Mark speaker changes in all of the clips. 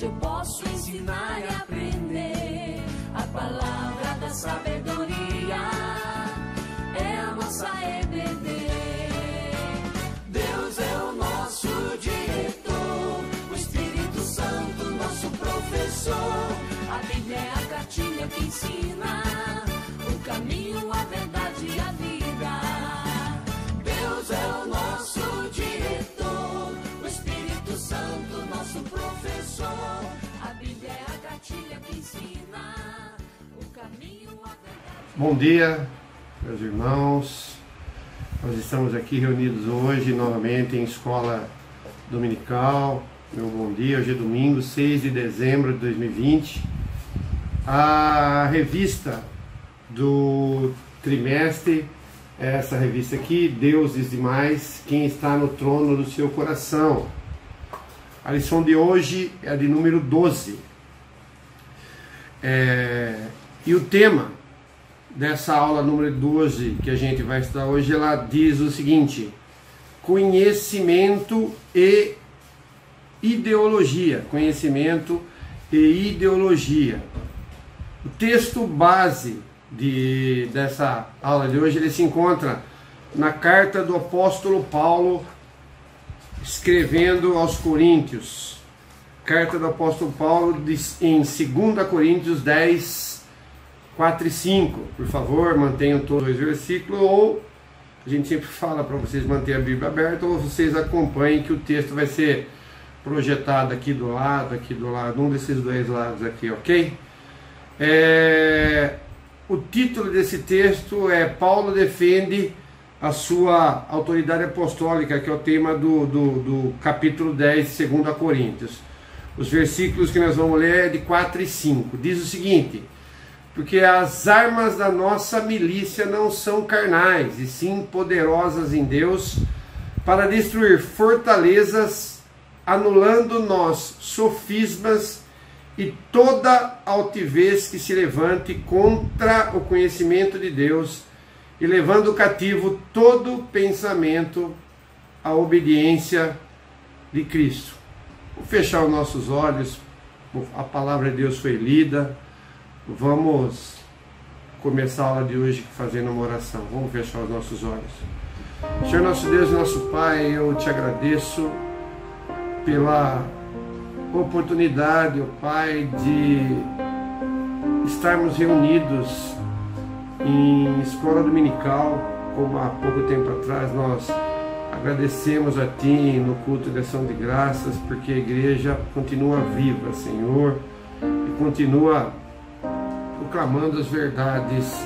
Speaker 1: onde eu posso ensinar e aprender. A palavra da sabedoria é a nossa EBD. Deus é o nosso diretor, o Espírito Santo nosso professor. A Bíblia é a cartilha que ensina o caminho, a verdade e a vida. Deus é o nosso diretor, o Espírito Santo nosso professor. A Bíblia é a cartilha que ensina o caminho, a verdade.
Speaker 2: Bom dia, meus irmãos. Nós estamos aqui reunidos hoje novamente em escola dominical. Meu bom dia, hoje é domingo, 6 de dezembro de 2020. A revista do trimestre é essa revista aqui, Deuses Demais, quem está no trono do seu coração. A lição de hoje é a de número 12. E o tema dessa aula número 12 que a gente vai estudar hoje, ela diz o seguinte: conhecimento e ideologia. Conhecimento e ideologia. O texto base dessa aula de hoje, ele se encontra na carta do apóstolo Paulo escrevendo aos Coríntios. Carta do apóstolo Paulo em 2 Coríntios 10, 4 e 5. Por favor, mantenham todos os versículos, ou a gente sempre fala para vocês manterem a Bíblia aberta, ou vocês acompanhem que o texto vai ser projetado aqui do lado, um desses dois lados aqui, ok? O título desse texto é Paulo defende a sua autoridade apostólica, que é o tema do capítulo 10 de 2 Coríntios. Os versículos que nós vamos ler é de 4 e 5. Diz o seguinte: porque as armas da nossa milícia não são carnais, e sim poderosas em Deus, para destruir fortalezas, anulando nós sofismas e toda altivez que se levante contra o conhecimento de Deus, e levando cativo todo pensamento à obediência de Cristo. Vou fechar os nossos olhos, a palavra de Deus foi lida, vamos começar a aula de hoje fazendo uma oração. Vamos fechar os nossos olhos. Senhor nosso Deus e nosso Pai, eu te agradeço pela oportunidade, ó Pai, de estarmos reunidos em escola dominical, como há pouco tempo atrás nós agradecemos a Ti no culto de ação de graças, porque a igreja continua viva, Senhor, e continua proclamando as verdades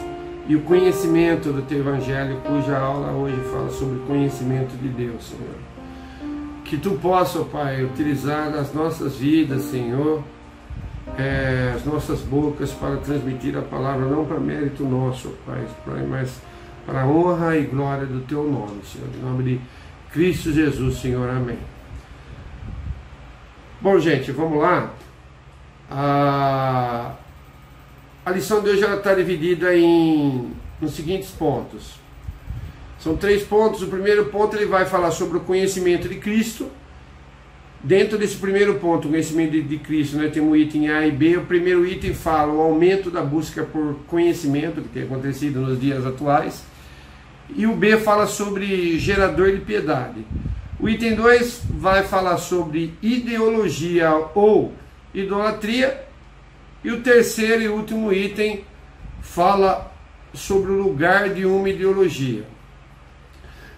Speaker 2: e o conhecimento do Teu Evangelho, cuja aula hoje fala sobre o conhecimento de Deus, Senhor. Que Tu possa, ó Pai, utilizar as nossas vidas, Senhor, as nossas bocas para transmitir a palavra, não para mérito nosso, ó Pai, mas para a honra e glória do Teu nome, Senhor. Em nome de Cristo Jesus, Senhor. Amém. Bom, gente, vamos lá. A lição de hoje está dividida nos seguintes pontos. São 3 pontos. O primeiro ponto, ele vai falar sobre o conhecimento de Cristo. Dentro desse primeiro ponto, o conhecimento de Cristo, nós temos o item A e B. O primeiro item fala o aumento da busca por conhecimento, que tem acontecido nos dias atuais. E o B fala sobre gerador de piedade. O item 2 vai falar sobre ideologia ou idolatria. E o terceiro e último item fala sobre o lugar de uma ideologia.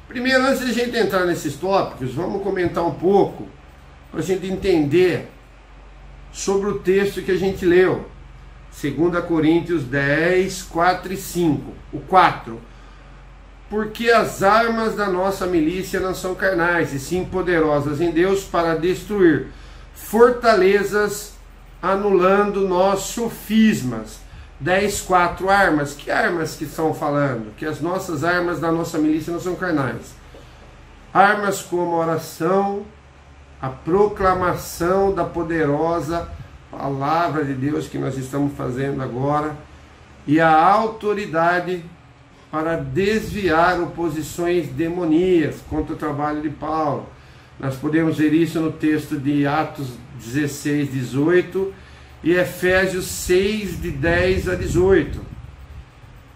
Speaker 2: Primeiro, antes de a gente entrar nesses tópicos, vamos comentar um pouco, para a gente entender sobre o texto que a gente leu. 2 Coríntios 10, 4 e 5. O 4. Porque as armas da nossa milícia não são carnais, e sim poderosas em Deus para destruir fortalezas, anulando nós sofismas. 10, 4. Armas. Que armas que estão falando? Que as nossas armas da nossa milícia não são carnais. Armas como a oração, a proclamação da poderosa palavra de Deus que nós estamos fazendo agora, e a autoridade para desviar oposições demoníacas contra o trabalho de Paulo, Nós podemos ver isso no texto de Atos 16, 18 e Efésios 6, de 10 a 18.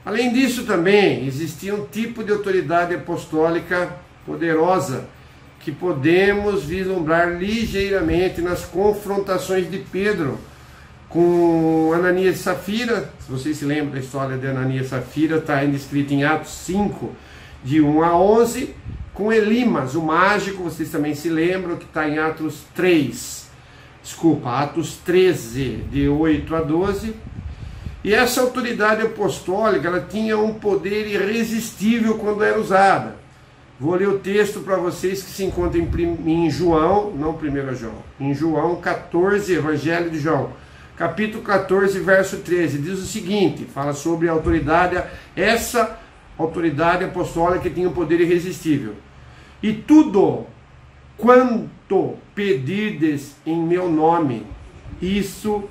Speaker 2: Além disso também, existia um tipo de autoridade apostólica poderosa que podemos vislumbrar ligeiramente nas confrontações de Pedro com Ananias e Safira. Se vocês se lembram da história de Ananias e Safira, está ainda escrito em Atos 5, de 1 a 11, com Elimas, o mágico, vocês também se lembram, que está em Atos 13, de 8 a 12. E essa autoridade apostólica, ela tinha um poder irresistível quando era usada. Vou ler o texto para vocês que se encontra em João, não 1 João, em João 14, Evangelho de João, capítulo 14, verso 13, diz o seguinte, fala sobre a autoridade, essa autoridade apostólica que tinha um poder irresistível. E tudo quanto pedirdes em meu nome, isso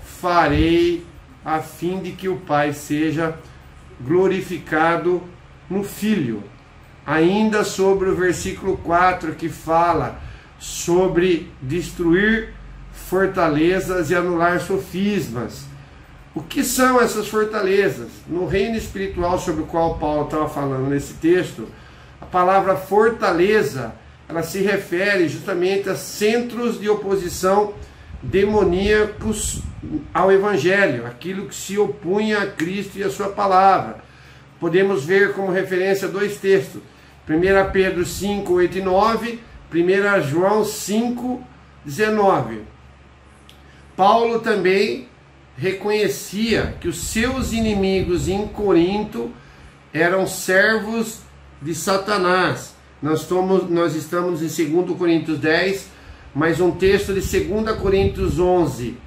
Speaker 2: farei, a fim de que o Pai seja glorificado no Filho. Ainda sobre o versículo 4, que fala sobre destruir fortalezas e anular sofismas. O que são essas fortalezas? No reino espiritual sobre o qual Paulo estava falando nesse texto, a palavra fortaleza, ela se refere justamente a centros de oposição demoníacos ao Evangelho, aquilo que se opunha a Cristo e a sua palavra. Podemos ver como referência dois textos, 1 Pedro 5, 8 e 9, 1 João 5, 19. Paulo também reconhecia que os seus inimigos em Corinto eram servos de Satanás. Nós estamos em 2 Coríntios 10, mas um texto de 2 Coríntios 11,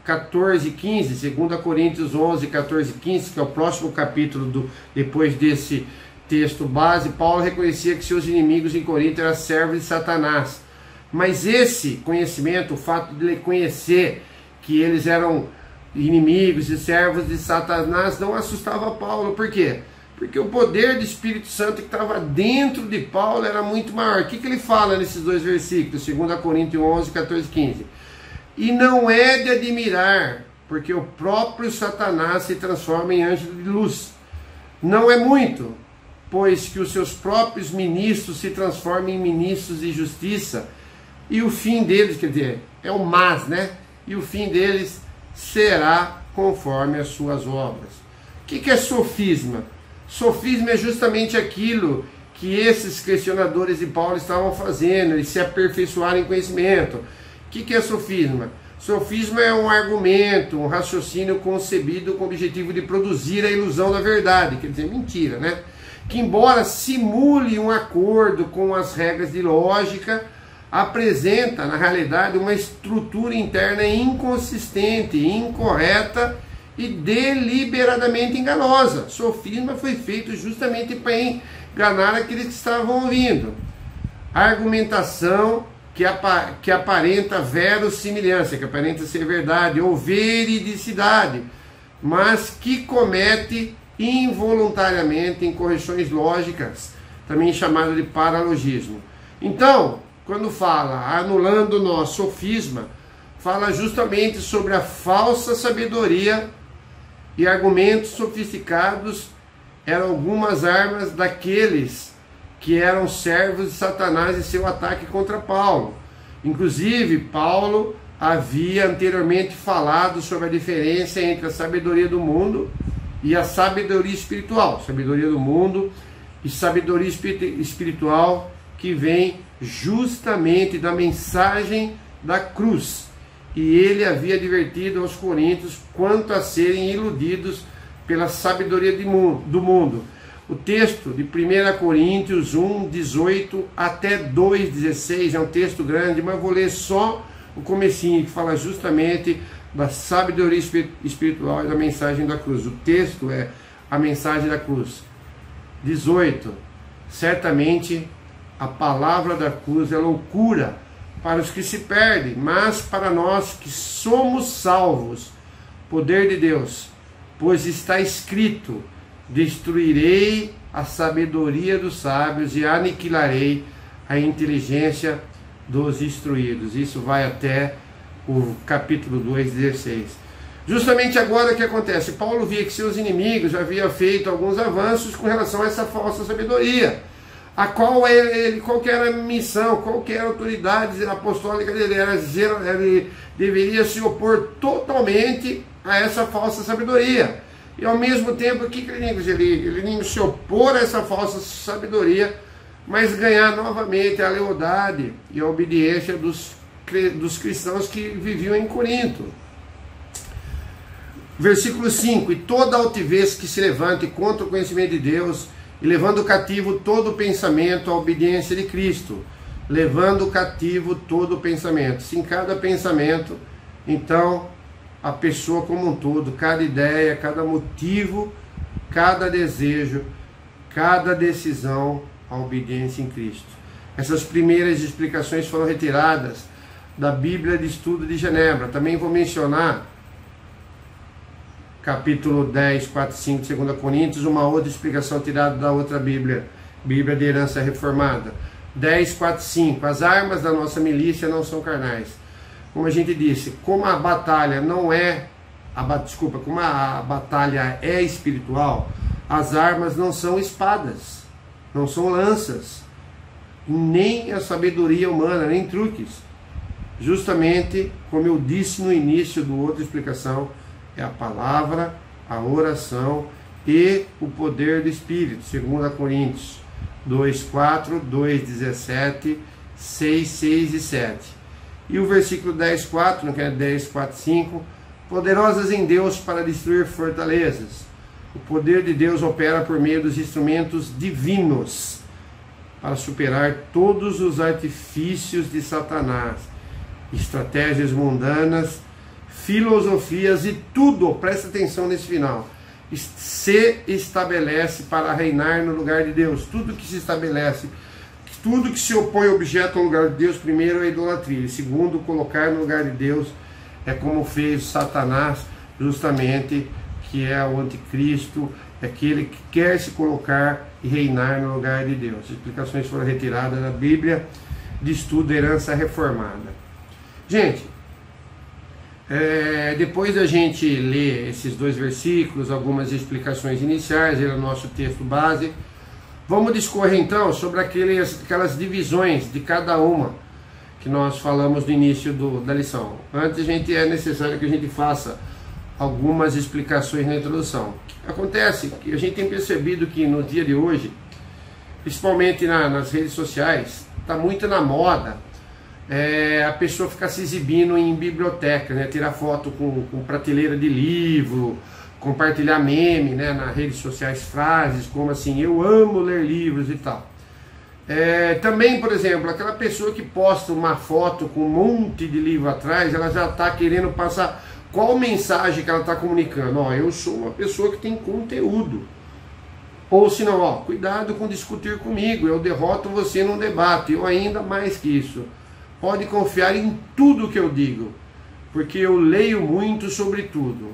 Speaker 2: 14 e 15, 2 Coríntios 11, 14 e 15, que é o próximo capítulo depois desse texto base. Paulo reconhecia que seus inimigos em Corinto eram servos de Satanás. Mas esse conhecimento, o fato de ele conhecer que eles eram inimigos e servos de Satanás, não assustava Paulo. Por quê? Porque o poder do Espírito Santo que estava dentro de Paulo era muito maior. O que ele fala nesses dois versículos, 2 Coríntios 11, 14 e 15? E não é de admirar, porque o próprio Satanás se transforma em anjo de luz. Não é muito, pois que os seus próprios ministros se transformam em ministros de justiça, e o fim deles, quer dizer, é o mas, né? E o fim deles será conforme as suas obras. O que é sofisma? Sofisma é justamente aquilo que esses questionadores de Paulo estavam fazendo, eles se aperfeiçoaram em conhecimento. O que é sofisma? Sofisma é um argumento, um raciocínio concebido com o objetivo de produzir a ilusão da verdade, quer dizer, mentira, né? Que embora simule um acordo com as regras de lógica, apresenta, na realidade, uma estrutura interna inconsistente, incorreta e deliberadamente enganosa. Sofisma foi feito justamente para enganar aqueles que estavam ouvindo. A argumentação que aparenta verossimilhança, que aparenta ser verdade, ou veridicidade, mas que comete involuntariamente incorreções lógicas, também chamado de paralogismo. Então, quando fala anulando nós sofisma, fala justamente sobre a falsa sabedoria e argumentos sofisticados eram algumas armas daqueles que eram servos de Satanás e seu ataque contra Paulo. Inclusive, Paulo havia anteriormente falado sobre a diferença entre a sabedoria do mundo e a sabedoria espiritual. Sabedoria do mundo e sabedoria espiritual que vem justamente da mensagem da cruz. E ele havia advertido aos coríntios quanto a serem iludidos pela sabedoria do mundo. O texto de 1 Coríntios 1, 18 até 2, 16 é um texto grande, mas vou ler só o comecinho, que fala justamente da sabedoria espiritual e da mensagem da cruz. O texto é a mensagem da cruz. 18. Certamente a palavra da cruz é loucura para os que se perdem, mas para nós que somos salvos, poder de Deus, pois está escrito: destruirei a sabedoria dos sábios e aniquilarei a inteligência dos instruídos. Isso vai até o capítulo 2, 16. Justamente agora o que acontece? Paulo via que seus inimigos já haviam feito alguns avanços com relação a essa falsa sabedoria, a qual que era a missão, qual que era a autoridade apostólica dele, ele deveria se opor totalmente a essa falsa sabedoria. E ao mesmo tempo, o que ele se opor a essa falsa sabedoria, mas ganhar novamente a lealdade e a obediência dos cristãos que viviam em Corinto. Versículo 5: e toda altivez que se levante contra o conhecimento de Deus, e levando cativo todo pensamento à obediência de Cristo. Levando cativo todo pensamento. Se em cada pensamento, então, a pessoa como um todo, cada ideia, cada motivo, cada desejo, cada decisão, a obediência em Cristo. Essas primeiras explicações foram retiradas da Bíblia de Estudo de Genebra. Também vou mencionar capítulo 10, 4, 5 de 2 Coríntios, uma outra explicação tirada da outra Bíblia, Bíblia de Herança Reformada. 10, 4, 5. As armas da nossa milícia não são carnais. Como a gente disse, como a batalha como a batalha é espiritual, as armas não são espadas, não são lanças, nem a sabedoria humana, nem truques. Justamente, como eu disse no início da outra explicação, é a palavra, a oração e o poder do Espírito. 2 Coríntios 2:4, 2:17, 6, 6 e 7. E o versículo 10:4, não quer 10, 4, 5, poderosas em Deus para destruir fortalezas. O poder de Deus opera por meio dos instrumentos divinos para superar todos os artifícios de Satanás, estratégias mundanas, filosofias e tudo, presta atenção nesse final, se estabelece para reinar no lugar de Deus. Tudo que se estabelece, tudo que se opõe ao objeto ao lugar de Deus, primeiro é idolatria, e segundo, colocar no lugar de Deus, é como fez Satanás, justamente, que é o anticristo, é aquele que quer se colocar e reinar no lugar de Deus. As explicações foram retiradas da Bíblia de Estudo Herança Reformada. Gente, depois da gente ler esses dois versículos, algumas explicações iniciais, ele é o nosso texto base, vamos discorrer então sobre aquelas divisões de cada uma que nós falamos no início da lição. Antes é necessário que a gente faça algumas explicações na introdução. Acontece que a gente tem percebido que no dia de hoje, principalmente nas redes sociais, está muito na moda a pessoa ficar se exibindo em biblioteca, né? Tirar foto com prateleira de livro, compartilhar meme, né? Nas redes sociais, frases como assim, eu amo ler livros e tal. Também, por exemplo, aquela pessoa que posta uma foto com um monte de livro atrás, ela já está querendo passar qual mensagem que ela está comunicando. Eu sou uma pessoa que tem conteúdo. Ou se não, cuidado com discutir comigo, eu derroto você num debate, ou ainda mais que isso. Pode confiar em tudo que eu digo, porque eu leio muito sobre tudo.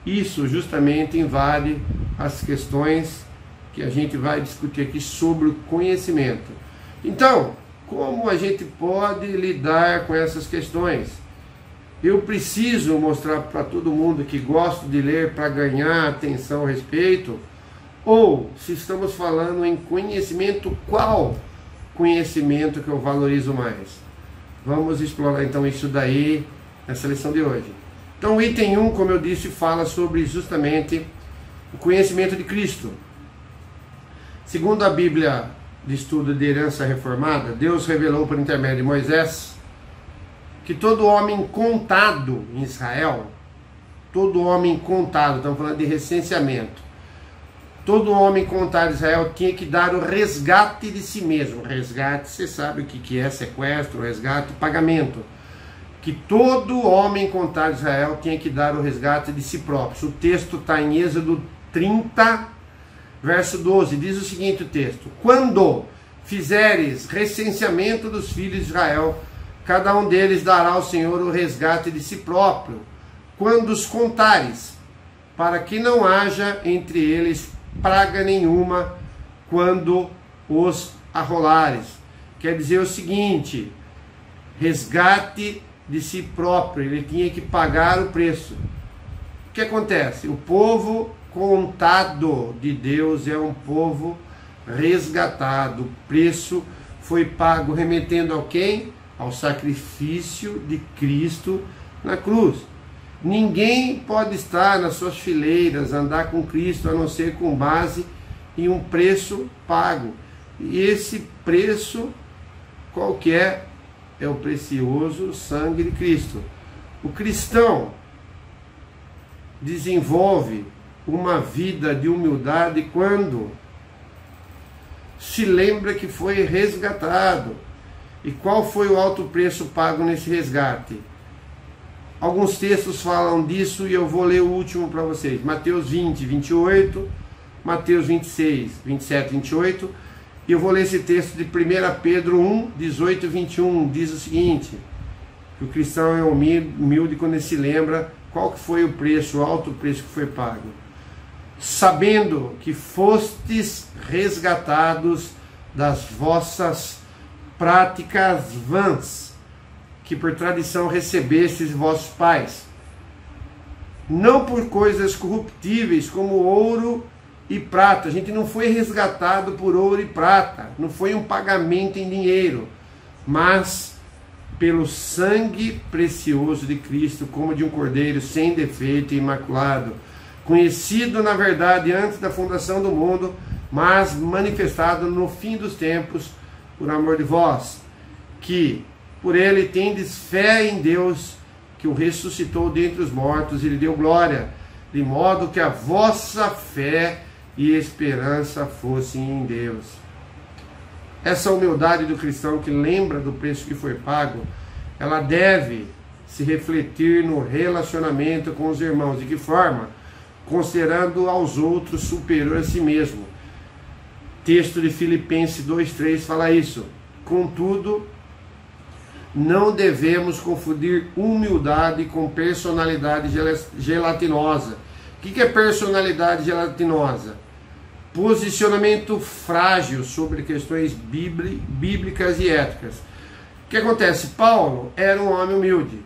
Speaker 2: Isso justamente invade as questões que a gente vai discutir aqui sobre o conhecimento. Então, como a gente pode lidar com essas questões? Eu preciso mostrar para todo mundo que gosto de ler para ganhar atenção a respeito? Ou, se estamos falando em conhecimento, qual conhecimento que eu valorizo mais? Vamos explorar então isso daí nessa lição de hoje. Então o item 1, como eu disse, fala sobre justamente o conhecimento de Cristo. Segundo a Bíblia de Estudo de Herança Reformada, Deus revelou por intermédio de Moisés que todo homem contado em Israel, todo homem contado, estamos falando de recenseamento, todo homem contado em Israel tinha que dar o resgate de si mesmo. Resgate, você sabe o que é sequestro, resgate, pagamento. Que todo homem contado em Israel tinha que dar o resgate de si próprio. O texto está em Êxodo 30, verso 12. Diz o seguinte o texto: quando fizeres recenseamento dos filhos de Israel, cada um deles dará ao Senhor o resgate de si próprio, quando os contares, para que não haja entre eles praga nenhuma quando os arrolares. quer dizer o seguinte: resgate de si próprio, ele tinha que pagar o preço. O que acontece? O povo contado de Deus é um povo resgatado, o preço foi pago, remetendo a quem? Ao sacrifício de Cristo na cruz. Ninguém pode estar nas suas fileiras, andar com Cristo, a não ser com base em um preço pago. E esse preço, qual que é? É o precioso sangue de Cristo. O cristão desenvolve uma vida de humildade quando se lembra que foi resgatado. E qual foi o alto preço pago nesse resgate? Alguns textos falam disso e eu vou ler o último para vocês. Mateus 20, 28, Mateus 26, 27, 28. E eu vou ler esse texto de 1 Pedro 1, 18 e 21. Diz o seguinte: que o cristão é humilde quando ele se lembra qual que foi o preço, o alto preço que foi pago. Sabendo que fostes resgatados das vossas práticas vãs, que por tradição recebestes vossos pais, não por coisas corruptíveis como ouro e prata. A gente não foi resgatado por ouro e prata, não foi um pagamento em dinheiro, mas pelo sangue precioso de Cristo, como de um cordeiro sem defeito e imaculado, conhecido na verdade antes da fundação do mundo, mas manifestado no fim dos tempos por amor de vós, que por ele tendes fé em Deus, que o ressuscitou dentre os mortos e lhe deu glória, de modo que a vossa fé e esperança fossem em Deus. Essa humildade do cristão que lembra do preço que foi pago, ela deve se refletir no relacionamento com os irmãos. De que forma? Considerando aos outros superior a si mesmo. Texto de Filipenses 2,3 fala isso. Contudo, não devemos confundir humildade com personalidade gelatinosa. O que é personalidade gelatinosa? Posicionamento frágil sobre questões bíblicas e éticas. O que acontece? Paulo era um homem humilde,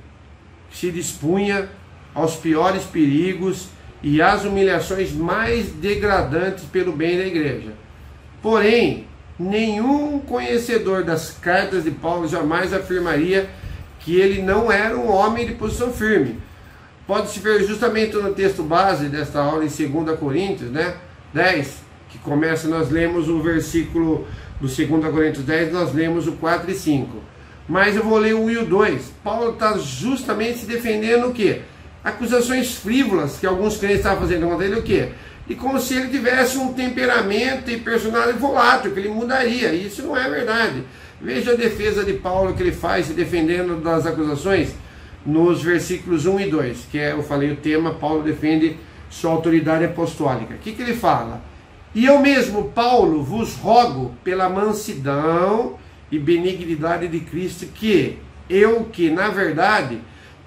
Speaker 2: que se dispunha aos piores perigos e às humilhações mais degradantes pelo bem da igreja. Porém, nenhum conhecedor das cartas de Paulo jamais afirmaria que ele não era um homem de posição firme. Pode-se ver justamente no texto base desta aula em 2 Coríntios, 10, que começa, nós lemos o versículo do 2 Coríntios 10, nós lemos o 4 e 5. Mas eu vou ler o 1 e o 2. Paulo está justamente se defendendo o quê? Acusações frívolas que alguns crentes estavam fazendo contra ele, o quê? E como se ele tivesse um temperamento e personalidade volátil, que ele mudaria. Isso não é verdade. Veja a defesa de Paulo que ele faz se defendendo das acusações nos versículos 1 e 2, que é, eu falei o tema, Paulo defende sua autoridade apostólica. O que ele fala? E eu mesmo, Paulo, vos rogo pela mansidão e benignidade de Cristo, que eu que, na verdade,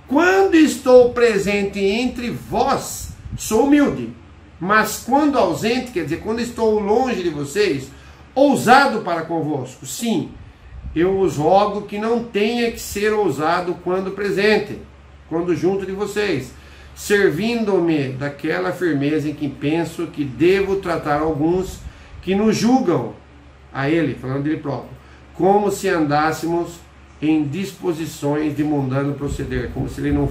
Speaker 2: quando estou presente entre vós, sou humilde, mas quando ausente, quer dizer, quando estou longe de vocês, ousado para convosco. Sim, eu os rogo que não tenha que ser ousado quando presente, quando junto de vocês, servindo-me daquela firmeza em que penso que devo tratar alguns que nos julgam, a ele, falando dele próprio, como se andássemos em disposições de mundano proceder, como se ele não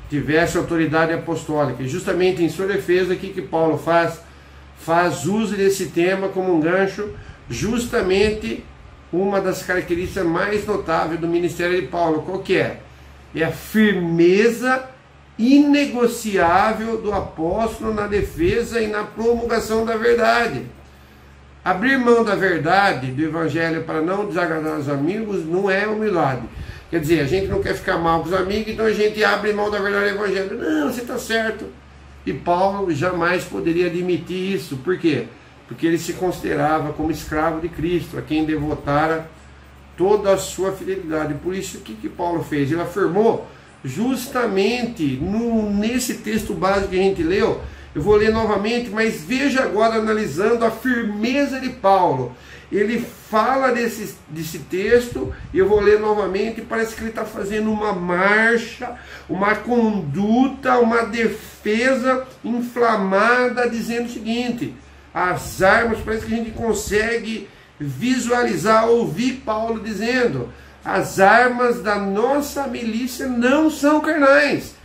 Speaker 2: tivesse autoridade apostólica. E justamente em sua defesa, o que Paulo faz uso desse tema como um gancho, justamente uma das características mais notáveis do ministério de Paulo. Qual que é? É a firmeza inegociável do apóstolo na defesa e na promulgação da verdade. Abrir mão da verdade, do evangelho, para não desagradar os amigos, não é humildade. Quer dizer, a gente não quer ficar mal com os amigos, então a gente abre mão da verdade do evangelho. Não, você está certo. E Paulo jamais poderia admitir isso. Por quê? Porque ele se considerava como escravo de Cristo, a quem devotara toda a sua fidelidade. Por isso, o que Paulo fez? Ele afirmou, justamente nesse texto básico que a gente leu, Eu vou ler novamente, mas veja agora analisando a firmeza de Paulo. Ele fala desse texto, e eu vou ler novamente, parece que ele está fazendo uma marcha, uma conduta, uma defesa inflamada, dizendo o seguinte: as armas, parece que a gente consegue visualizar, ouvir Paulo dizendo: as armas da nossa milícia não são carnais,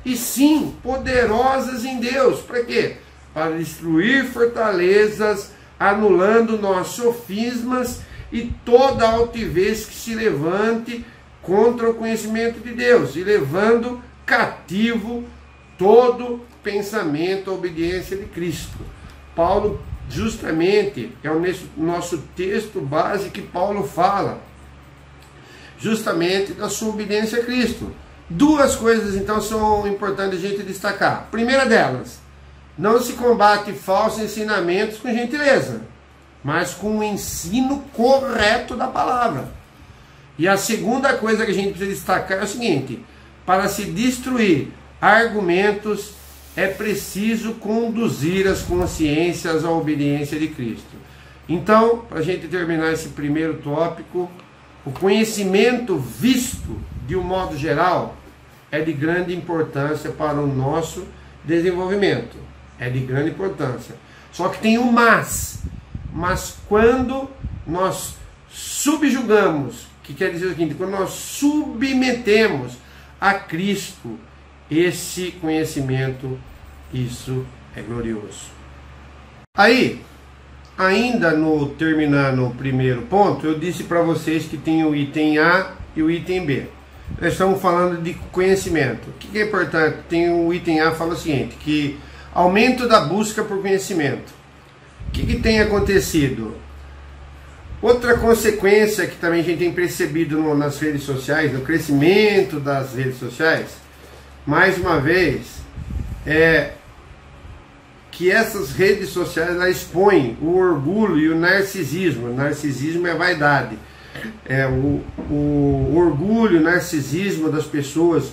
Speaker 2: e sim poderosas em Deus. Para quê? Para destruir fortalezas, anulando nossos sofismas e toda altivez que se levante contra o conhecimento de Deus, e levando cativo todo pensamento à obediência de Cristo. Paulo, justamente, é o nosso texto base que Paulo fala justamente da sua obediência a Cristo. Duas coisas, então, são importantes a gente destacar. Primeira delas: não se combate falsos ensinamentos com gentileza, mas com o ensino correto da palavra. E a segunda coisa que a gente precisa destacar é o seguinte: para se destruir argumentos, é preciso conduzir as consciências à obediência de Cristo. Então, para a gente terminar esse primeiro tópico, o conhecimento visto de um modo geral é de grande importância para o nosso desenvolvimento. É de grande importância. Só que tem um mas. Mas quando nós subjugamos, que quer dizer o seguinte: quando nós submetemos a Cristo esse conhecimento, isso é glorioso. Aí, ainda no terminando o primeiro ponto, eu disse para vocês que tem o item A e o item B. Nós estamos falando de conhecimento. O que é importante? Tem o item A, fala o seguinte, que aumento da busca por conhecimento. O que tem acontecido? Outra consequência que também a gente tem percebido nas redes sociais, no crescimento das redes sociais, mais uma vez, é que essas redes sociais elas expõem o orgulho e o narcisismo. O narcisismo é vaidade. É o orgulho, o narcisismo das pessoas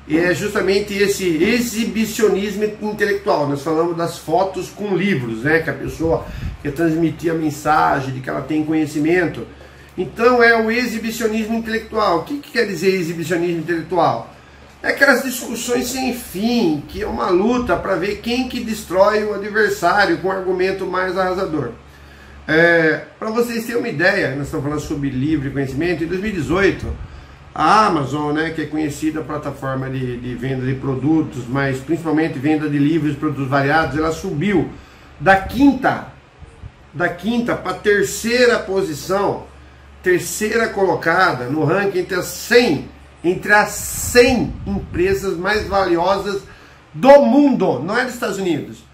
Speaker 2: é justamente esse exibicionismo intelectual. Nós falamos das fotos com livros, né? Que a pessoa quer transmitir a mensagem de que ela tem conhecimento. Então é o exibicionismo intelectual. O que quer dizer exibicionismo intelectual? É aquelas discussões sem fim, que é uma luta para ver quem que destrói o adversário com um argumento mais arrasador. Para vocês terem uma ideia, nós estamos falando sobre livre conhecimento. Em 2018, a Amazon, né, que é conhecida plataforma de venda de produtos, mas principalmente venda de livros e produtos variados, ela subiu da quinta para a terceira posição, terceira colocada no ranking entre as 100 empresas mais valiosas do mundo, não é dos Estados Unidos,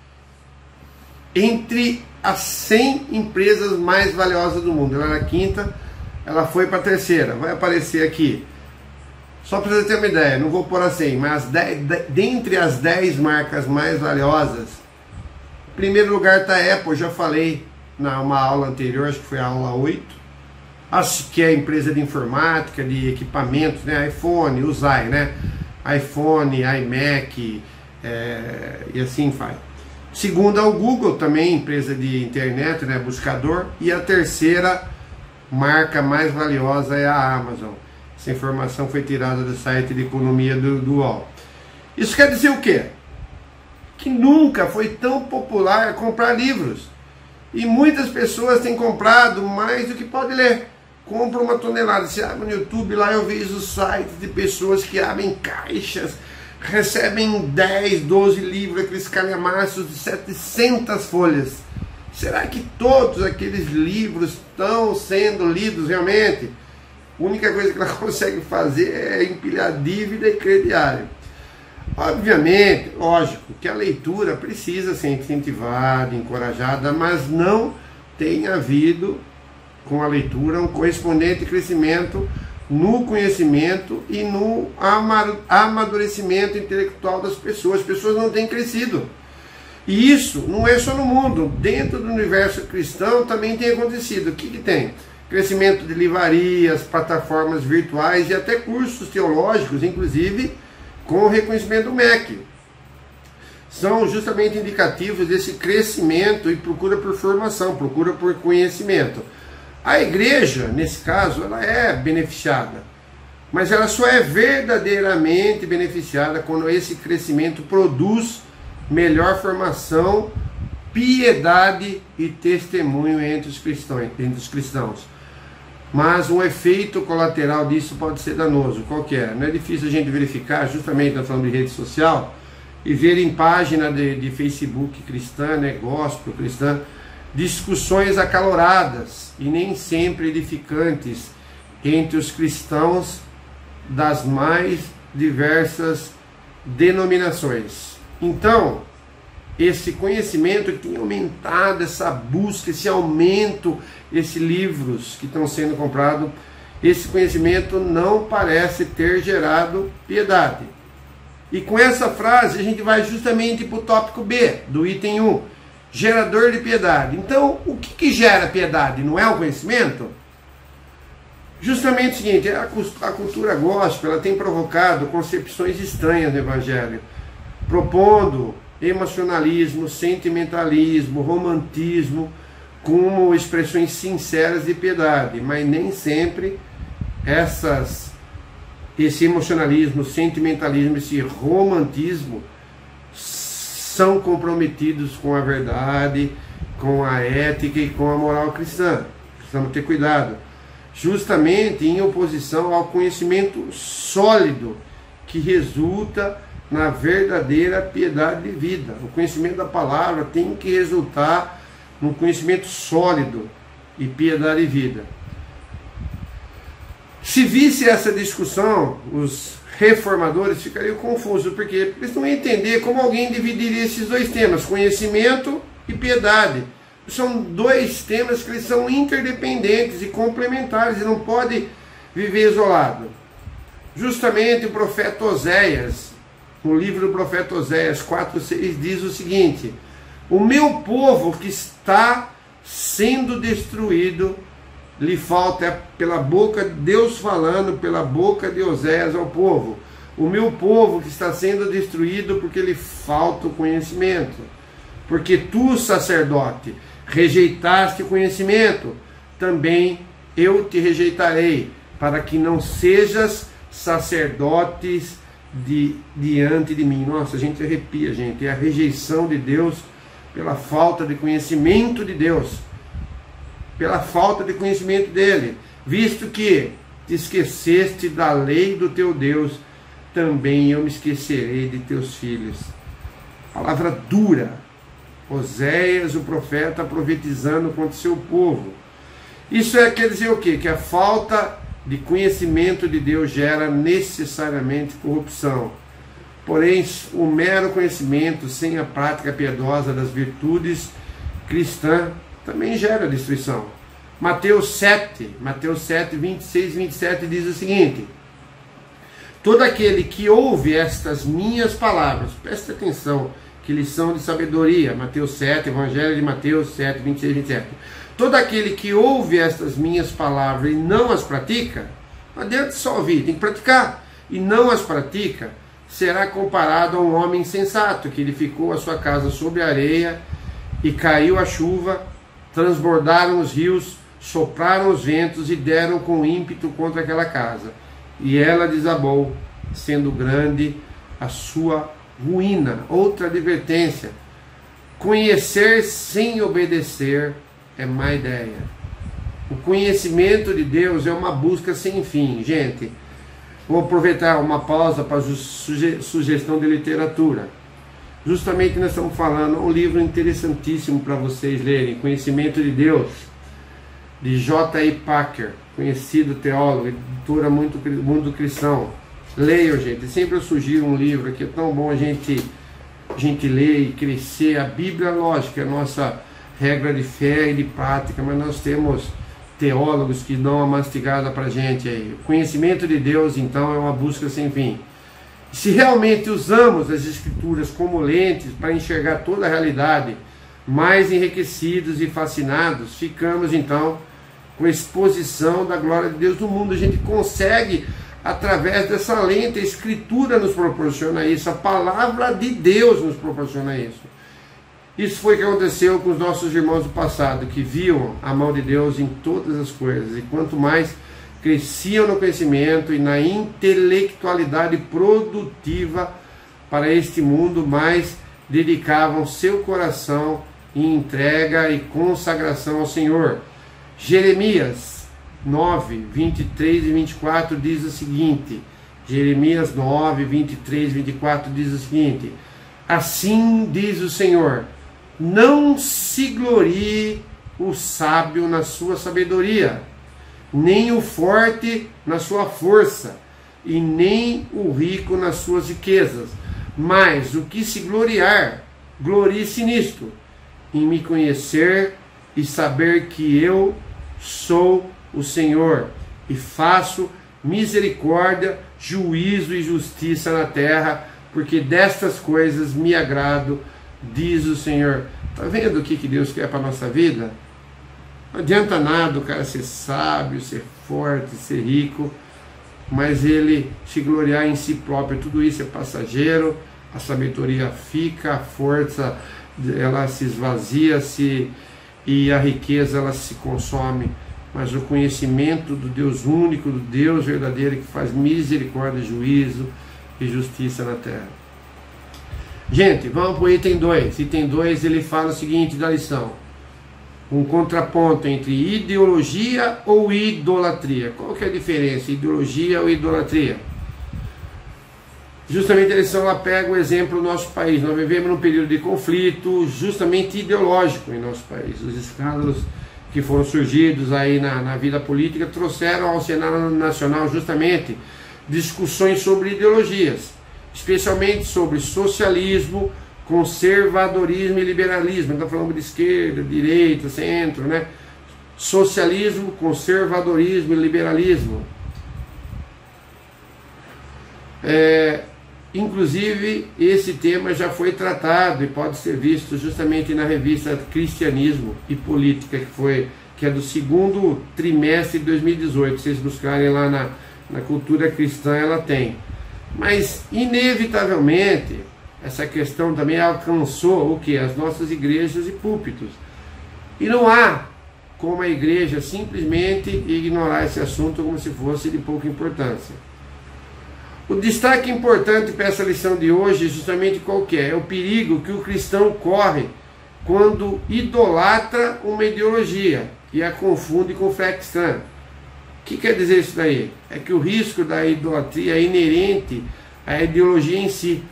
Speaker 2: entre as 100 empresas mais valiosas do mundo. Ela era a quinta, ela foi para a terceira, vai aparecer aqui. Só para você ter uma ideia, não vou pôr a 100, mas dentre as 10 marcas mais valiosas, em primeiro lugar está a Apple, já falei numa aula anterior, acho que foi a aula 8, acho que é a empresa de informática, de equipamentos, né? iPhone, Usai, né? iPhone, iMac, e assim vai. Segunda é o Google, também empresa de internet, né? Buscador. E a terceira marca mais valiosa é a Amazon. Essa informação foi tirada do site de economia do UOL. Isso quer dizer o quê? Que nunca foi tão popular comprar livros. E muitas pessoas têm comprado mais do que pode ler. Compra uma tonelada. Você abre no YouTube, lá eu vejo os sites de pessoas que abrem caixas, recebem 10, 12 livros, aqueles calhamaços de 700 folhas. Será que todos aqueles livros estão sendo lidos realmente? A única coisa que ela consegue fazer é empilhar dívida e crediário. Obviamente, lógico, que a leitura precisa ser incentivada, encorajada, mas não tem havido com a leitura um correspondente crescimento no conhecimento e no amadurecimento intelectual das pessoas. As pessoas não têm crescido. E isso não é só no mundo, dentro do universo cristão também tem acontecido. O que tem? Crescimento de livrarias, plataformas virtuais e até cursos teológicos, inclusive com o reconhecimento do MEC. são justamente indicativos desse crescimento e procura por formação, procura por conhecimento. A igreja, nesse caso, ela é beneficiada, mas ela só é verdadeiramente beneficiada quando esse crescimento produz melhor formação, piedade e testemunho entre os cristãos. Mas um efeito colateral disso pode ser danoso. Qual que é? Não é difícil a gente verificar, justamente na falando de rede social, e ver em página de Facebook cristã, gospel cristã, discussões acaloradas e nem sempre edificantes entre os cristãos das mais diversas denominações. Então, esse conhecimento que tem aumentado, essa busca, esse aumento, esses livros que estão sendo comprados, esse conhecimento não parece ter gerado piedade. E com essa frase a gente vai justamente para o tópico B, do item 1, gerador de piedade. Então, o que gera piedade? Não é o conhecimento? Justamente o seguinte, a cultura gospel ela tem provocado concepções estranhas do Evangelho, propondo emocionalismo, sentimentalismo, romantismo como expressões sinceras de piedade, mas nem sempre esse emocionalismo, sentimentalismo, esse romantismo são comprometidos com a verdade, com a ética e com a moral cristã. Precisamos ter cuidado. Justamente em oposição ao conhecimento sólido que resulta na verdadeira piedade de vida. O conhecimento da palavra tem que resultar num conhecimento sólido e piedade de vida. Se visse essa discussão, os reformadores ficariam confusos, porque eles não iam entender como alguém dividiria esses dois temas, conhecimento e piedade. São dois temas que eles são interdependentes e complementares, e não pode viver isolado. Justamente o profeta Oséias, no livro do profeta Oséias 4:6, diz o seguinte: o meu povo que está sendo destruído, lhe falta, pela boca de Deus falando, pela boca de Oséias ao povo, o meu povo que está sendo destruído porque lhe falta o conhecimento. Porque tu, sacerdote, rejeitaste o conhecimento, também eu te rejeitarei, para que não sejas sacerdotes diante de mim. Nossa, a gente arrepia, gente. É a rejeição de Deus pela falta de conhecimento de Deus, pela falta de conhecimento dele, visto que te esqueceste da lei do teu Deus, também eu me esquecerei de teus filhos. Palavra dura. Oséias, o profeta, profetizando contra o seu povo. Isso quer dizer o quê? Que a falta de conhecimento de Deus gera necessariamente corrupção. Porém, o mero conhecimento sem a prática piedosa das virtudes cristãs também gera destruição. Mateus 7, 26 e 27 diz o seguinte: todo aquele que ouve estas minhas palavras, preste atenção, que lição de sabedoria, Mateus 7, Evangelho de Mateus 7, 26 e 27. Todo aquele que ouve estas minhas palavras e não as pratica, não adianta só ouvir, tem que praticar, e não as pratica, será comparado a um homem insensato, que edificou a sua casa sobre a areia, e caiu a chuva, transbordaram os rios, sopraram os ventos e deram com ímpeto contra aquela casa. E ela desabou, sendo grande a sua ruína. Outra advertência: conhecer sem obedecer é má ideia. O conhecimento de Deus é uma busca sem fim. Gente, vou aproveitar uma pausa para sugestão de literatura. Justamente nós estamos falando um livro interessantíssimo para vocês lerem, Conhecimento de Deus, de J.I. Packer, conhecido teólogo, editora Mundo Cristão. Leiam, gente. Sempre eu sugiro um livro aqui, é tão bom a gente ler e crescer. A Bíblia, lógico, é a nossa regra de fé e de prática, mas nós temos teólogos que dão uma mastigada para a gente aí. O conhecimento de Deus, então, é uma busca sem fim. Se realmente usamos as Escrituras como lentes para enxergar toda a realidade, mais enriquecidos e fascinados, ficamos então com a exposição da glória de Deus no mundo. A gente consegue através dessa lente. A Escritura nos proporciona isso, a palavra de Deus nos proporciona isso. Isso foi o que aconteceu com os nossos irmãos do passado, que viam a mão de Deus em todas as coisas, e quanto mais cresciam no conhecimento e na intelectualidade produtiva para este mundo, mais dedicavam seu coração em entrega e consagração ao Senhor. Jeremias 9, 23 e 24 diz o seguinte, Jeremias 9, 23 e 24 diz o seguinte: assim diz o Senhor, não se glorie o sábio na sua sabedoria, nem o forte na sua força, e nem o rico nas suas riquezas, mas o que se gloriar, glorie-se nisto, em me conhecer e saber que eu sou o Senhor, e faço misericórdia, juízo e justiça na terra, porque destas coisas me agrado, diz o Senhor. Está vendo o que Deus quer para a nossa vida? Não adianta nada o cara ser sábio, ser forte, ser rico, mas ele se gloriar em si próprio. Tudo isso é passageiro, a sabedoria fica, a força ela se esvazia, e a riqueza ela se consome, mas o conhecimento do Deus único, do Deus verdadeiro, que faz misericórdia, juízo e justiça na terra. Gente, vamos para o item 2. Item 2 ele fala o seguinte da lição: um contraponto entre ideologia ou idolatria. Qual que é a diferença, ideologia ou idolatria? Justamente a lição ela pega o exemplo do nosso país. Nós vivemos num período de conflito justamente ideológico em nosso país. Os escândalos que foram surgidos aí na vida política trouxeram ao cenário nacional justamente discussões sobre ideologias, especialmente sobre socialismo, conservadorismo e liberalismo. Então falamos de esquerda, direita, centro, né? Socialismo, conservadorismo e liberalismo. Inclusive esse tema já foi tratado e pode ser visto justamente na revista Cristianismo e Política, que é do segundo trimestre de 2018. Se vocês buscarem lá na Cultura Cristã, ela tem. Mas inevitavelmente essa questão também alcançou o que? As nossas igrejas e púlpitos. E não há como a igreja simplesmente ignorar esse assunto como se fosse de pouca importância. O destaque importante para essa lição de hoje, justamente qual que é? É o perigo que o cristão corre quando idolatra uma ideologia e a confunde com fé cristã. O que quer dizer isso daí? É que o risco da idolatria é inerente à ideologia em si.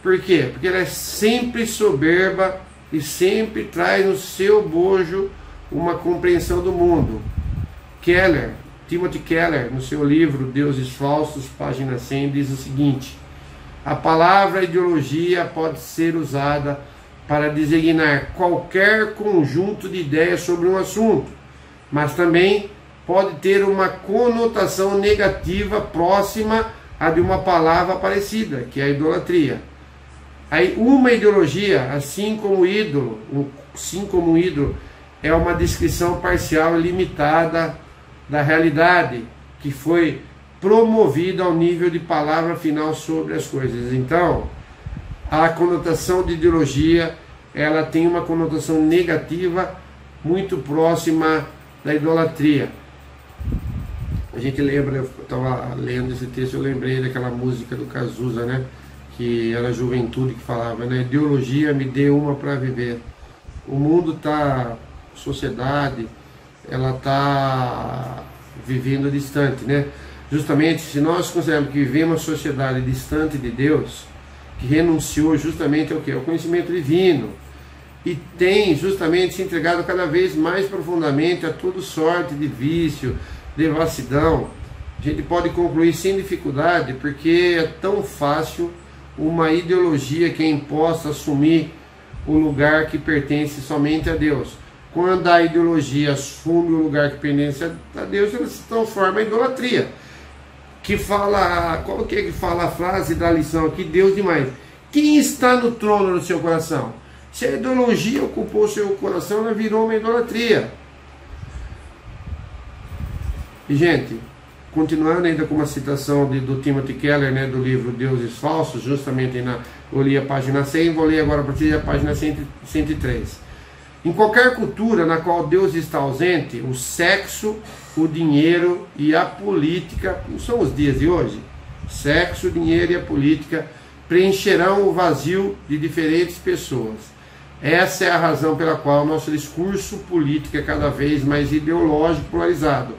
Speaker 2: Por quê? Porque ela é sempre soberba e sempre traz no seu bojo uma compreensão do mundo. Timothy Keller, no seu livro Deuses Falsos, página 100, diz o seguinte: a palavra ideologia pode ser usada para designar qualquer conjunto de ideias sobre um assunto, mas também pode ter uma conotação negativa próxima à de uma palavra parecida, que é a idolatria. Aí uma ideologia, assim como um ídolo, é uma descrição parcial e limitada da realidade, que foi promovida ao nível de palavra final sobre as coisas. Então, a conotação de ideologia, ela tem uma conotação negativa muito próxima da idolatria. A gente lembra, eu estava lendo esse texto, eu lembrei daquela música do Cazuza, né? Que era a juventude que falava, né? Ideologia me dê uma para viver. O mundo está, sociedade, ela está vivendo distante, né? Justamente, se nós considerarmos que vivemos uma sociedade distante de Deus, que renunciou justamente ao quê? Ao conhecimento divino, e tem justamente se entregado cada vez mais profundamente a toda sorte de vício, devassidão, a gente pode concluir sem dificuldade, porque é tão fácil uma ideologia que é imposta assumir o lugar que pertence somente a Deus. Quando a ideologia assume o lugar que pertence a Deus, ela se transforma em idolatria. Qual que é que fala a frase da lição aqui? Deus demais. Quem está no trono do seu coração? Se a ideologia ocupou o seu coração, ela virou uma idolatria. E, gente, continuando ainda com uma citação do Timothy Keller, né, do livro Deuses Falsos, justamente eu li a página 100, vou ler agora a partir da página 103. Em qualquer cultura na qual Deus está ausente, o sexo, o dinheiro e a política, não são os dias de hoje? Sexo, o dinheiro e a política preencherão o vazio de diferentes pessoas. Essa é a razão pela qual nosso discurso político é cada vez mais ideológico e polarizado.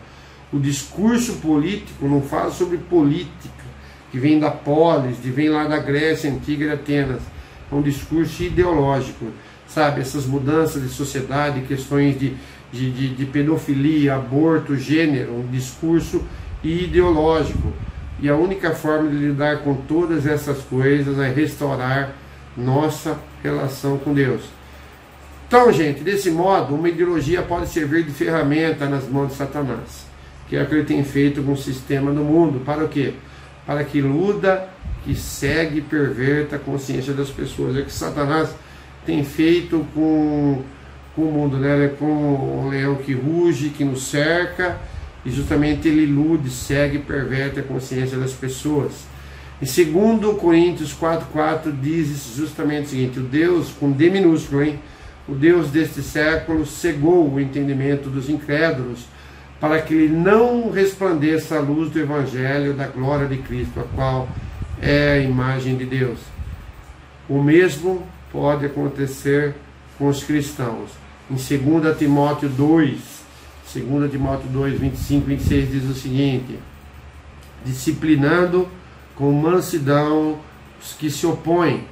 Speaker 2: O discurso político não fala sobre política, que vem da polis, que vem lá da Grécia Antiga e de Atenas. É um discurso ideológico, sabe? Essas mudanças de sociedade, questões de pedofilia, aborto, gênero, um discurso ideológico. E a única forma de lidar com todas essas coisas é restaurar nossa relação com Deus. Então, gente, desse modo, uma ideologia pode servir de ferramenta nas mãos de Satanás, que é o que ele tem feito com o sistema do mundo. Para o quê? Para que iluda, que segue e perverta a consciência das pessoas. É o que Satanás tem feito com o mundo, né? Com o leão que ruge, que nos cerca, e justamente ele ilude, segue e perverte a consciência das pessoas. Em 2 Coríntios 4,4 diz justamente o seguinte: o Deus, com D minúsculo, hein? O Deus deste século cegou o entendimento dos incrédulos, para que ele não resplandeça a luz do Evangelho da glória de Cristo, a qual é a imagem de Deus. O mesmo pode acontecer com os cristãos. Em 2 Timóteo 2, 25, 26 diz o seguinte: disciplinando com mansidão os que se opõem,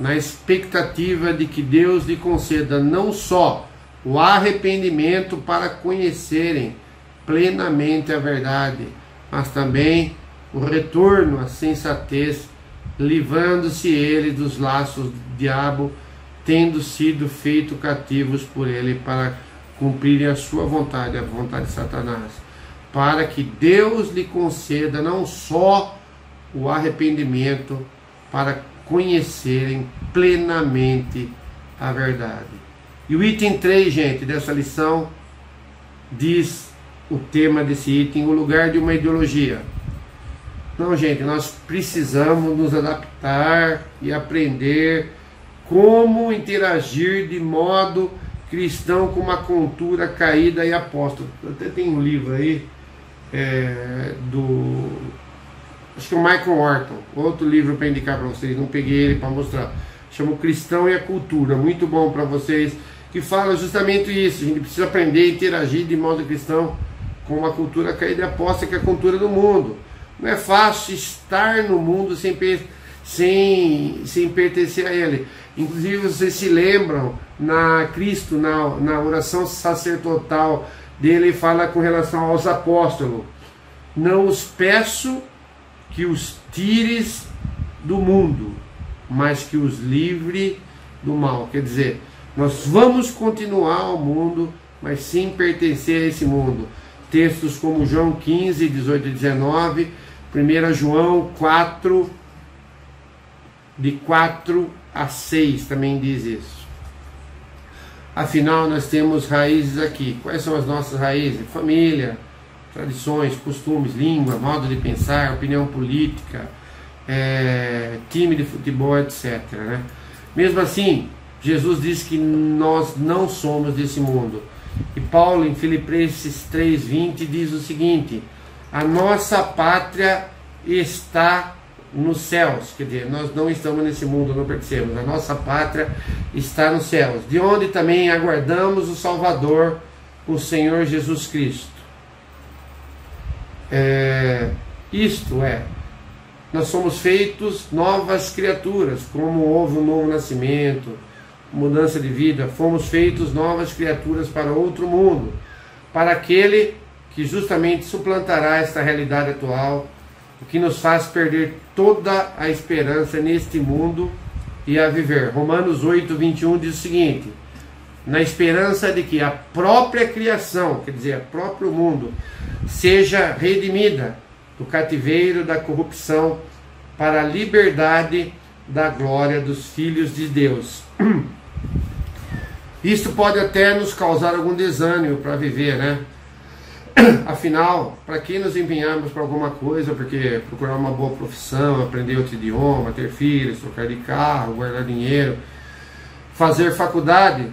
Speaker 2: na expectativa de que Deus lhe conceda não só o arrependimento para conhecerem plenamente a verdade, mas também o retorno à sensatez, livrando-se ele dos laços do diabo, tendo sido feito cativos por ele para cumprirem a sua vontade, a vontade de Satanás, para que Deus lhe conceda não só o arrependimento, para conhecerem plenamente a verdade. E o item 3, gente, dessa lição, diz o tema desse item: o lugar de uma ideologia. Não, gente, nós precisamos nos adaptar e aprender como interagir de modo cristão com uma cultura caída e apóstata. Até tem um livro aí, acho que é o Michael Horton, outro livro para indicar para vocês, não peguei ele para mostrar, chama O Cristão e a Cultura, muito bom para vocês, que fala justamente isso. A gente precisa aprender a interagir de modo cristão com uma cultura caída e apóstata, que é a cultura do mundo. Não é fácil estar no mundo sem pertencer a ele. Inclusive, vocês se lembram, Cristo, na oração sacerdotal dele, ele fala com relação aos apóstolos: não os peço que os tires do mundo, mas que os livre do mal. Quer dizer, nós vamos continuar ao mundo, mas sem pertencer a esse mundo. Textos como João 15, 18 e 19, 1 João 4, de 4 a 6 também diz isso. Afinal, nós temos raízes aqui. Quais são as nossas raízes? Família, tradições, costumes, língua, modo de pensar, opinião política, time de futebol, etc. Né? Mesmo assim, Jesus diz que nós não somos desse mundo. E Paulo, em Filipenses 3,20, diz o seguinte: a nossa pátria está nos céus. Quer dizer, nós não estamos nesse mundo, não percebemos. A nossa pátria está nos céus, de onde também aguardamos o Salvador, o Senhor Jesus Cristo. Isto é, nós somos feitos novas criaturas, como houve um novo nascimento, mudança de vida. Fomos feitos novas criaturas para outro mundo, para aquele que justamente suplantará esta realidade atual, o que nos faz perder toda a esperança neste mundo e a viver. Romanos 8, 21 diz o seguinte: na esperança de que a própria criação, quer dizer, o próprio mundo, seja redimida do cativeiro da corrupção para a liberdade da glória dos filhos de Deus. Isto pode até nos causar algum desânimo para viver, né? Afinal, para que nos empenharmos para alguma coisa? Porque procurar uma boa profissão, aprender outro idioma, ter filhos, trocar de carro, guardar dinheiro, fazer faculdade,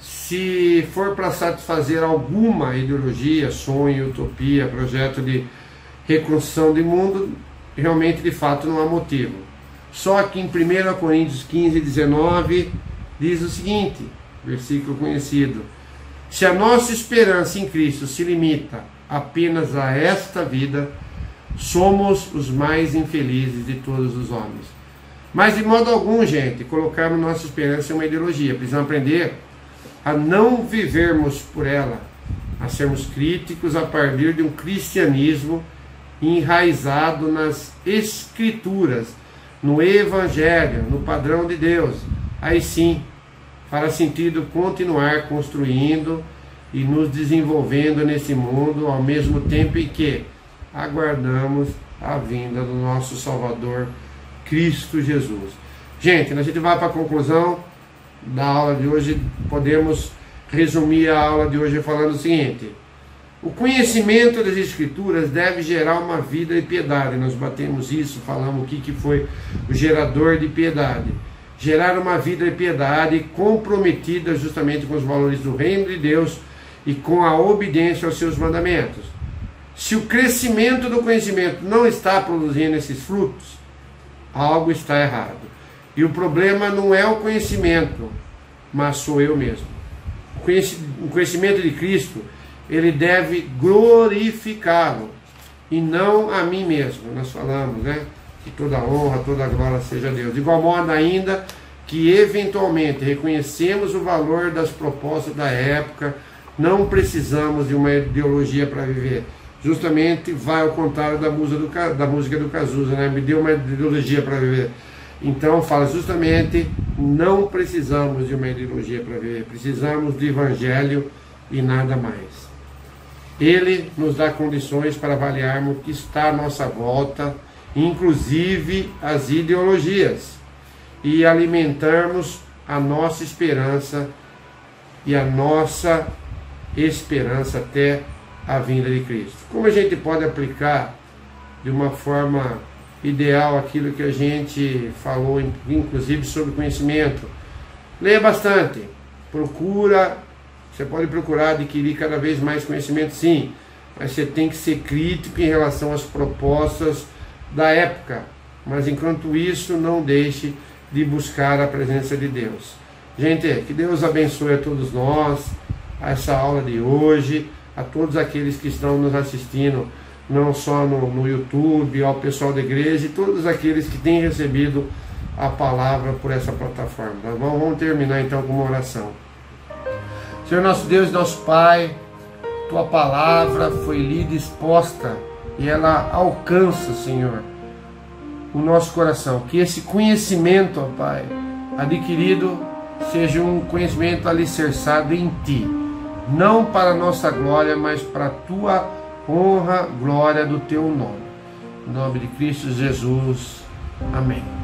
Speaker 2: se for para satisfazer alguma ideologia, sonho, utopia, projeto de reconstrução do mundo, realmente, de fato, não há motivo. Só que em 1 Coríntios 15, 19, diz o seguinte, versículo conhecido: se a nossa esperança em Cristo se limita apenas a esta vida, somos os mais infelizes de todos os homens. Mas de modo algum, gente, colocarmos nossa esperança em uma ideologia. Precisamos aprender a não vivermos por ela, a sermos críticos a partir de um cristianismo enraizado nas Escrituras, no Evangelho, no padrão de Deus. Aí sim, fará sentido continuar construindo e nos desenvolvendo nesse mundo, ao mesmo tempo em que aguardamos a vinda do nosso Salvador, Cristo Jesus. Gente, a gente vai para a conclusão da aula de hoje. Podemos resumir a aula de hoje falando o seguinte: o conhecimento das Escrituras deve gerar uma vida de piedade. Nós batemos isso, falamos o que foi o gerador de piedade. Gerar uma vida de piedade comprometida justamente com os valores do reino de Deus e com a obediência aos seus mandamentos. Se o crescimento do conhecimento não está produzindo esses frutos, algo está errado. E o problema não é o conhecimento, mas sou eu mesmo. O conhecimento de Cristo, ele deve glorificá-lo e não a mim mesmo. Nós falamos, né? Que toda honra, toda glória seja a Deus. De igual modo ainda que eventualmente reconhecemos o valor das propostas da época, não precisamos de uma ideologia para viver. Justamente vai ao contrário da música do Cazuza, né? Me deu uma ideologia para viver. Então fala justamente, não precisamos de uma ideologia para viver, precisamos do Evangelho e nada mais. Ele nos dá condições para avaliarmos o que está à nossa volta, inclusive as ideologias, e alimentarmos a nossa esperança e a nossa esperança até a vinda de Cristo. Como a gente pode aplicar de uma forma ideal aquilo que a gente falou, inclusive sobre conhecimento? Leia bastante, você pode procurar adquirir cada vez mais conhecimento, sim, mas você tem que ser crítico em relação às propostas da época. Mas enquanto isso, não deixe de buscar a presença de Deus. Gente, que Deus abençoe a todos nós, a essa aula de hoje, a todos aqueles que estão nos assistindo, não só no YouTube, ao pessoal da igreja e todos aqueles que têm recebido a palavra por essa plataforma. Tá bom? Vamos terminar então com uma oração. Senhor nosso Deus, nosso Pai, Tua palavra foi lida e exposta e ela alcança, Senhor, o nosso coração. Que esse conhecimento, ó Pai, adquirido, seja um conhecimento alicerçado em Ti, não para a nossa glória, mas para a Tua honra, glória do Teu nome. Em nome de Cristo Jesus. Amém.